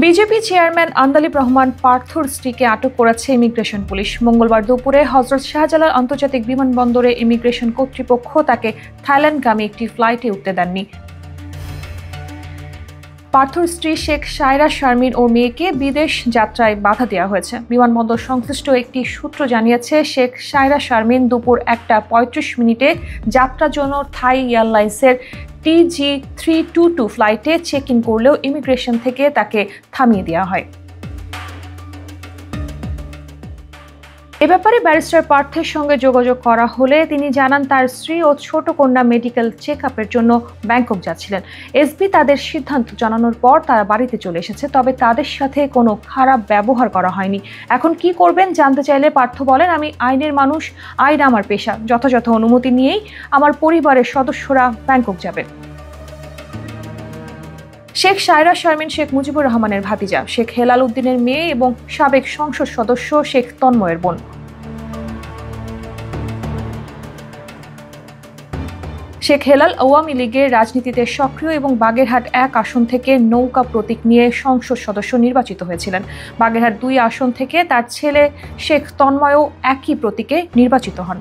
BJP chairman Andalib Rahman পার্থর স্ত্রীকে আটক করেছে ইমিগ্রেশন পুলিশ। মঙ্গলবার দুপুরে হযরত শাহজালাল আন্তর্জাতিক বিমানবন্দরে ইমিগ্রেশন কর্তৃপক্ষ তাকে থাইল্যান্ডগামী একটি ফ্লাইটে উঠতে দেননি। পার্থর স্ত্রী শেখ সায়রা শারমিন ও মেয়েকে বিদেশ যাত্রায় বাধা দেওয়া হয়েছে। বিমানবন্দর সংশ্লিষ্ট একটি সূত্র জানিয়েছে, শেখ সায়রা শারমিন দুপুর 1টা 35 যাত্রার জন্য থাই এয়ারলাইন্সের TG322 ফ্লাইটে চেক ইন করলেও ইমিগ্রেশন থেকে তাকে থামিয়ে দেওয়া হয়। এ ব্যাপারে ব্যারিস্টার পার্থের সঙ্গে যোগাযোগ করা হলে তিনি জানান, তার স্ত্রী ও ছোট কন্যা মেডিকেল চেকআপের জন্য ব্যাংকক যাচ্ছিলেন। এসবি তাদের সিদ্ধান্ত জানানোর পর তারা বাড়িতে চলে এসেছে, তবে তাদের সাথে কোনো খারাপ ব্যবহার করা হয়নি। এখন কি করবেন জানতে চাইলে পার্থ বলেন, আমি আইনের মানুষ, আইন আমার পেশা। যথাযথ অনুমতি নিয়েই আমার পরিবারের সদস্যরা ব্যাংকক যাবে। শেখ সায়রা শারমিন শেখ মুজিবুর রহমানের ভাতিজা, শেখ হেলাল উদ্দিনের মেয়ে এবং সাবেক সংসদ সদস্য শেখ তন্ময়ের বোন। শেখ হেলাল আওয়ামী লীগের রাজনীতিতে সক্রিয় এবং বাগেরহাট 1 আসন থেকে নৌকা প্রতীক নিয়ে সংসদ সদস্য নির্বাচিত হয়েছিলেন। বাগেরহাট 2 আসন থেকে তার ছেলে শেখ তন্ময়ও একই প্রতীকে নির্বাচিত হন।